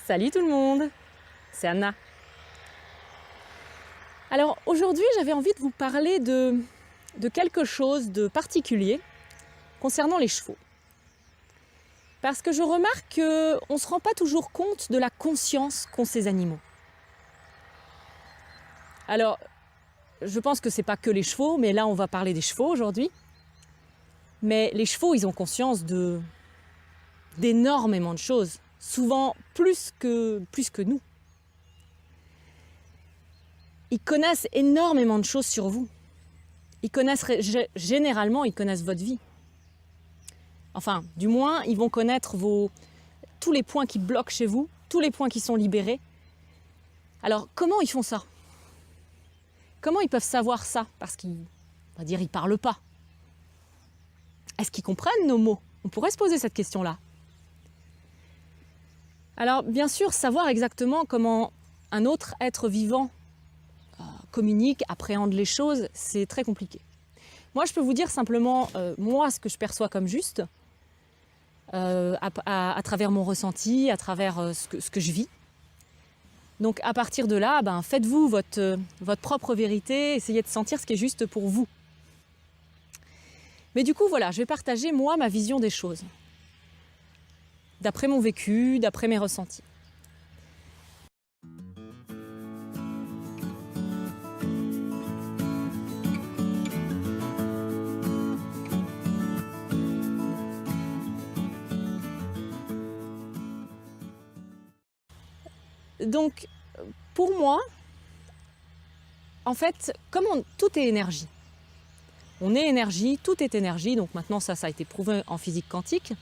Salut tout le monde, c'est Anna. Alors aujourd'hui j'avais envie de vous parler de quelque chose de particulier concernant les chevaux. Parce que je remarque qu'on ne se rend pas toujours compte de la conscience qu'ont ces animaux. Alors je pense que ce n'est pas que les chevaux, mais là on va parler des chevaux aujourd'hui. Mais les chevaux ils ont conscience d'énormément de choses, souvent plus que nous. Ils connaissent énormément de choses sur vous. Généralement, ils connaissent votre vie. Enfin, du moins, ils vont connaître tous les points qui bloquent chez vous, tous les points qui sont libérés. Alors, comment ils font ça? Comment ils peuvent savoir ça? Parce qu'ils, on va dire, ils parlent pas. Est-ce qu'ils comprennent nos mots? On pourrait se poser cette question-là. Alors, bien sûr, savoir exactement comment un autre être vivant communique, appréhende les choses, c'est très compliqué. Moi, je peux vous dire simplement, moi, ce que je perçois comme juste, à travers mon ressenti, à travers ce que je vis. Donc, à partir de là, faites-vous votre propre vérité, essayez de sentir ce qui est juste pour vous. Mais du coup, voilà, je vais partager, moi, ma vision des choses. D'après mon vécu, d'après mes ressentis. Donc, pour moi, en fait, tout est énergie. On est énergie, tout est énergie, donc maintenant ça a été prouvé en physique quantique.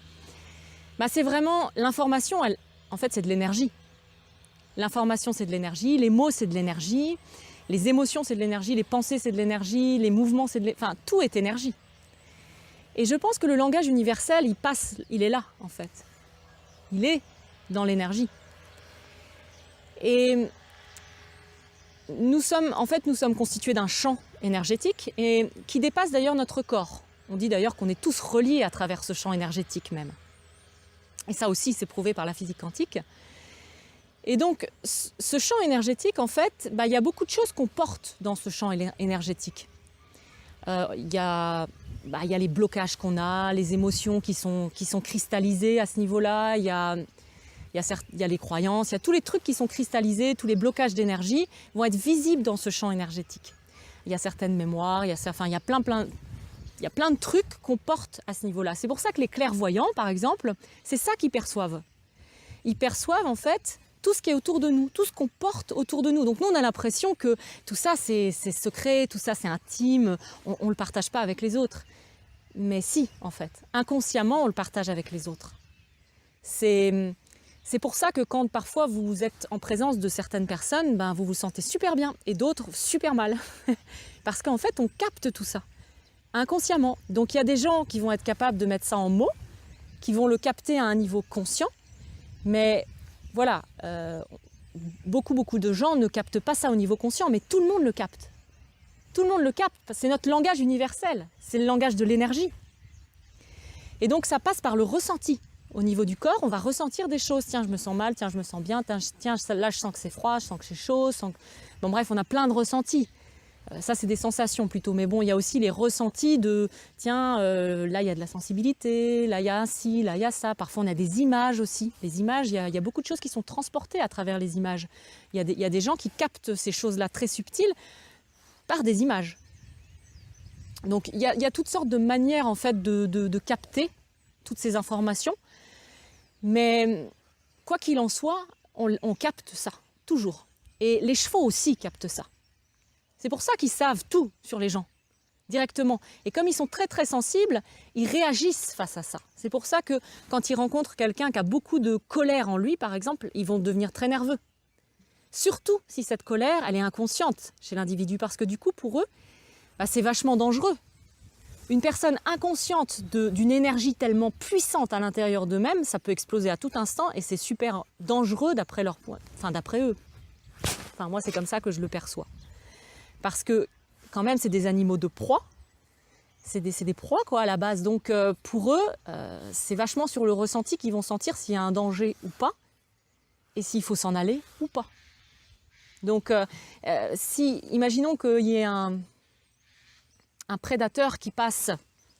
C'est vraiment, l'information, en fait, c'est de l'énergie. L'information, c'est de l'énergie, les mots, c'est de l'énergie, les émotions, c'est de l'énergie, les pensées, c'est de l'énergie, les mouvements, c'est de l'énergie, enfin, tout est énergie. Et je pense que le langage universel, il est là, en fait. Il est dans l'énergie. Et nous sommes constitués d'un champ énergétique et qui dépasse d'ailleurs notre corps. On dit d'ailleurs qu'on est tous reliés à travers ce champ énergétique même. Et ça aussi, c'est prouvé par la physique quantique. Et donc, ce champ énergétique, en fait, il y a beaucoup de choses qu'on porte dans ce champ énergétique. Il y a les blocages qu'on a, les émotions qui sont cristallisées à ce niveau-là, il y a les croyances, il y a tous les trucs qui sont cristallisés, tous les blocages d'énergie vont être visibles dans ce champ énergétique. Il y a certaines mémoires, il y a plein de trucs qu'on porte à ce niveau-là. C'est pour ça que les clairvoyants, par exemple, c'est ça qu'ils perçoivent. Ils perçoivent en fait tout ce qui est autour de nous, tout ce qu'on porte autour de nous. Donc nous, on a l'impression que tout ça, c'est secret, tout ça, c'est intime, on ne le partage pas avec les autres. Mais si, en fait, inconsciemment, on le partage avec les autres. C'est pour ça que quand parfois vous êtes en présence de certaines personnes, vous vous sentez super bien et d'autres super mal. Parce qu'en fait, on capte tout ça, inconsciemment. Donc il y a des gens qui vont être capables de mettre ça en mots, qui vont le capter à un niveau conscient. Mais voilà, beaucoup de gens ne captent pas ça au niveau conscient, mais tout le monde le capte. Tout le monde le capte, c'est notre langage universel, c'est le langage de l'énergie. Et donc ça passe par le ressenti. Au niveau du corps, on va ressentir des choses. Tiens, je me sens mal, tiens, je me sens bien, tiens, là, je sens que c'est froid, je sens que c'est chaud. Bon, bref, on a plein de ressentis. Ça, c'est des sensations plutôt. Mais bon, il y a aussi les ressentis de, tiens, là, il y a de la sensibilité, là, il y a ci, là, il y a ça. Parfois, on a des images aussi. Les images, il y a beaucoup de choses qui sont transportées à travers les images. Il y a des gens qui captent ces choses-là très subtiles par des images. Donc, il y a toutes sortes de manières, en fait, de capter toutes ces informations. Mais quoi qu'il en soit, on capte ça, toujours. Et les chevaux aussi captent ça. C'est pour ça qu'ils savent tout sur les gens, directement. Et comme ils sont très très sensibles, ils réagissent face à ça. C'est pour ça que quand ils rencontrent quelqu'un qui a beaucoup de colère en lui, par exemple, ils vont devenir très nerveux. Surtout si cette colère, elle est inconsciente chez l'individu. Parce que du coup, pour eux, c'est vachement dangereux. Une personne inconsciente d'une énergie tellement puissante à l'intérieur d'eux-mêmes, ça peut exploser à tout instant et c'est super dangereux d'après leur point, d'après eux. Enfin, moi, c'est comme ça que je le perçois. Parce que, quand même, c'est des animaux de proie. C'est des proies, quoi, à la base. Donc, pour eux, c'est vachement sur le ressenti qu'ils vont sentir s'il y a un danger ou pas. et s'il faut s'en aller ou pas. Donc, imaginons qu'il y ait un prédateur qui passe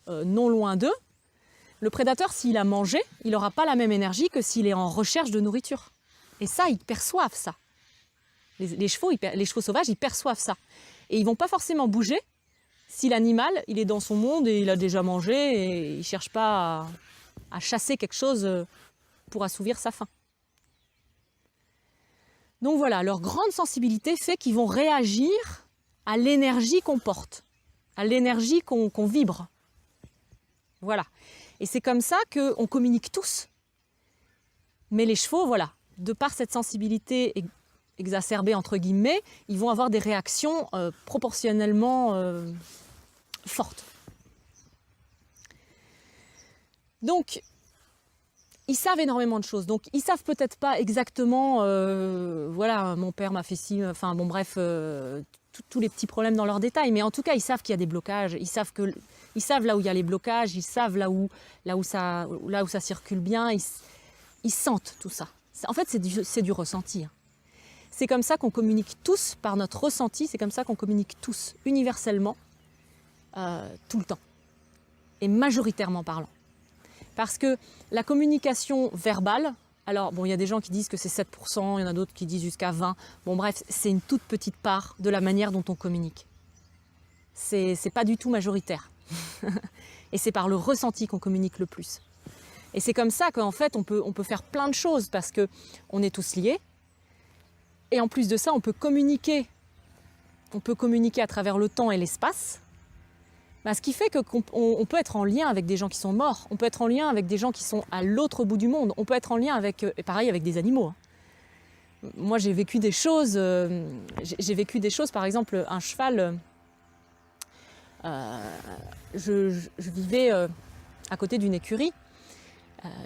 non loin d'eux, le prédateur, s'il a mangé, il n'aura pas la même énergie que s'il est en recherche de nourriture. Et ça, ils perçoivent ça. Les chevaux sauvages, ils perçoivent ça. Et ils ne vont pas forcément bouger si l'animal, il est dans son monde et il a déjà mangé et il ne cherche pas à chasser quelque chose pour assouvir sa faim. Donc voilà, leur grande sensibilité fait qu'ils vont réagir à l'énergie qu'on porte, à l'énergie qu'on vibre. Voilà. Et c'est comme ça qu'on communique tous. Mais les chevaux, voilà, de par cette sensibilité exacerbée, entre guillemets, ils vont avoir des réactions proportionnellement fortes. Donc, ils savent énormément de choses. Donc, ils savent peut-être pas exactement, voilà, mon père m'a fait ci, enfin bon bref, tous les petits problèmes dans leurs détails. Mais en tout cas, ils savent qu'il y a des blocages. Ils savent là où il y a les blocages. Ils savent là où ça circule bien. Ils sentent tout ça. En fait, c'est du ressenti. Hein. C'est comme ça qu'on communique tous par notre ressenti. C'est comme ça qu'on communique tous, universellement, tout le temps. Et majoritairement parlant. Parce que la communication verbale, alors bon, il y a des gens qui disent que c'est 7%, il y en a d'autres qui disent jusqu'à 20%. Bon bref, c'est une toute petite part de la manière dont on communique. C'est pas du tout majoritaire. Et c'est par le ressenti qu'on communique le plus. Et c'est comme ça qu'en fait, on peut faire plein de choses parce qu'on est tous liés. Et en plus de ça, on peut communiquer. On peut communiquer à travers le temps et l'espace. Ce qui fait qu'on peut être en lien avec des gens qui sont morts, on peut être en lien avec des gens qui sont à l'autre bout du monde, on peut être en lien avec, pareil, avec des animaux. Moi, j'ai vécu des choses, par exemple, un cheval, je vivais à côté d'une écurie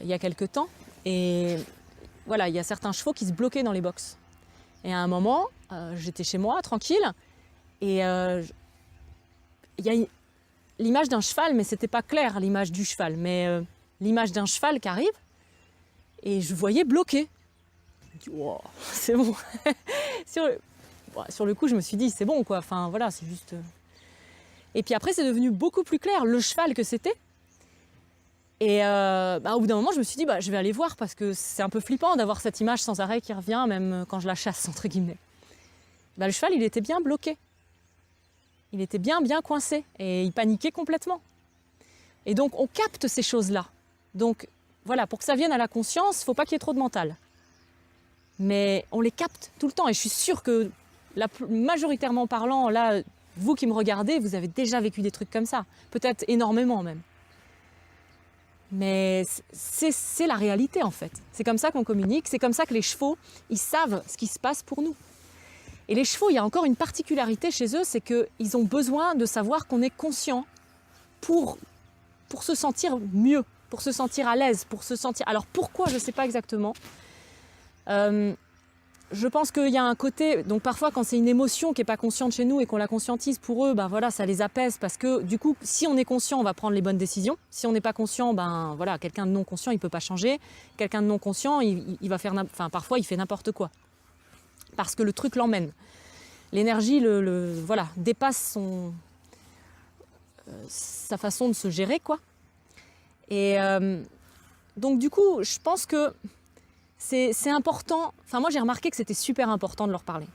il y a quelque temps, et voilà, il y a certains chevaux qui se bloquaient dans les boxes. Et à un moment, j'étais chez moi, tranquille, et il y a l'image d'un cheval, mais c'était pas clair l'image du cheval, mais l'image d'un cheval qui arrive, et je voyais bloqué. Je me dis, wow, c'est bon. Sur le coup, je me suis dit, c'est bon, quoi. Enfin, voilà, c'est juste. Et puis après, c'est devenu beaucoup plus clair le cheval que c'était. Et au bout d'un moment, je me suis dit, je vais aller voir parce que c'est un peu flippant d'avoir cette image sans arrêt qui revient, même quand je la chasse, entre guillemets. Le cheval, il était bien bloqué. Il était bien coincé et il paniquait complètement. Et donc, on capte ces choses-là. Donc, voilà, pour que ça vienne à la conscience, il ne faut pas qu'il y ait trop de mental. Mais on les capte tout le temps. Et je suis sûre que, majoritairement parlant, là, vous qui me regardez, vous avez déjà vécu des trucs comme ça. Peut-être énormément même. Mais c'est la réalité, en fait. C'est comme ça qu'on communique. C'est comme ça que les chevaux, ils savent ce qui se passe pour nous. Et les chevaux, il y a encore une particularité chez eux, c'est qu'ils ont besoin de savoir qu'on est conscient pour se sentir mieux, pour se sentir à l'aise, pour se sentir... Alors pourquoi, je ne sais pas exactement. Je pense qu'il y a un côté... Donc parfois, quand c'est une émotion qui n'est pas consciente chez nous et qu'on la conscientise pour eux, voilà, ça les apaise parce que du coup, si on est conscient, on va prendre les bonnes décisions. Si on n'est pas conscient, voilà, quelqu'un de non conscient, il ne peut pas changer. Quelqu'un de non conscient, il va faire... Enfin, parfois, il fait n'importe quoi. Parce que le truc l'emmène. L'énergie voilà, dépasse sa façon de se gérer, quoi. Et donc du coup, je pense que c'est important. Enfin, moi j'ai remarqué que c'était super important de leur parler.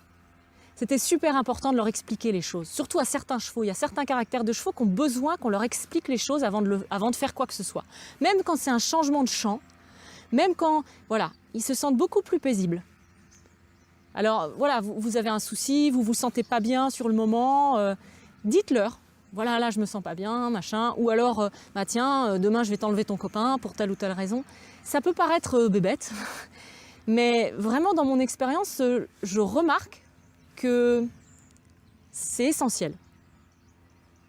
C'était super important de leur expliquer les choses. Surtout à certains chevaux. Il y a certains caractères de chevaux qui ont besoin qu'on leur explique les choses avant de faire quoi que ce soit. Même quand c'est un changement de champ, même quand, voilà, ils se sentent beaucoup plus paisibles. Alors voilà, vous avez un souci, vous vous sentez pas bien sur le moment, dites-leur. Voilà, là je me sens pas bien, machin. Ou alors, tiens, demain je vais t'enlever ton copain pour telle ou telle raison. Ça peut paraître bébête, mais vraiment dans mon expérience, je remarque que c'est essentiel.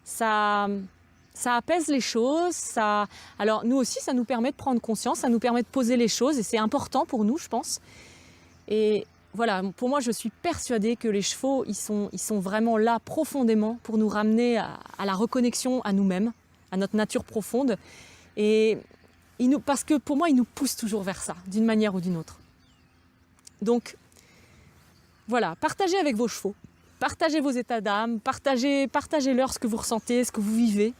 Ça apaise les choses. Alors nous aussi, ça nous permet de prendre conscience, ça nous permet de poser les choses et c'est important pour nous, je pense. Et voilà, pour moi, je suis persuadée que les chevaux, ils sont vraiment là profondément pour nous ramener à la reconnexion à nous-mêmes, à notre nature profonde. Et parce que pour moi, ils nous poussent toujours vers ça, d'une manière ou d'une autre. Donc voilà, partagez avec vos chevaux, partagez vos états d'âme, partagez-leur ce que vous ressentez, ce que vous vivez.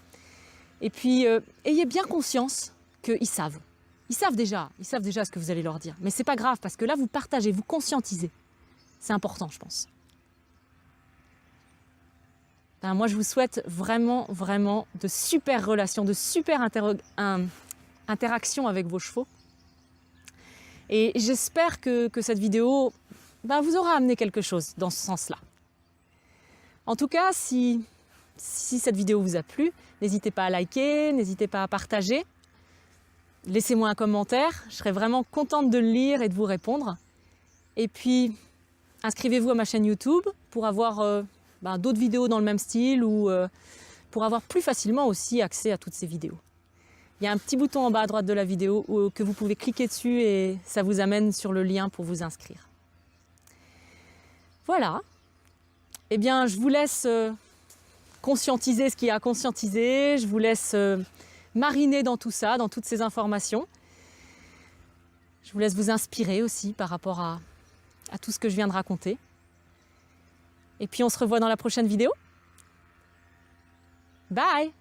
Et puis ayez bien conscience qu'ils savent. Ils savent déjà ce que vous allez leur dire. Mais c'est pas grave parce que là vous partagez, vous conscientisez. C'est important, je pense. Moi, je vous souhaite vraiment, vraiment de super relations, de super interactions avec vos chevaux. Et j'espère que cette vidéo vous aura amené quelque chose dans ce sens-là. En tout cas, si cette vidéo vous a plu, n'hésitez pas à liker, n'hésitez pas à partager. Laissez-moi un commentaire, je serai vraiment contente de le lire et de vous répondre. Et puis, inscrivez-vous à ma chaîne YouTube pour avoir d'autres vidéos dans le même style ou pour avoir plus facilement aussi accès à toutes ces vidéos. Il y a un petit bouton en bas à droite de la vidéo que vous pouvez cliquer dessus et ça vous amène sur le lien pour vous inscrire. Voilà. Eh bien, je vous laisse conscientiser ce qu'il y a à conscientiser. Je vous laisse mariner dans tout ça, dans toutes ces informations. Je vous laisse vous inspirer aussi par rapport à tout ce que je viens de raconter. Et puis on se revoit dans la prochaine vidéo. Bye!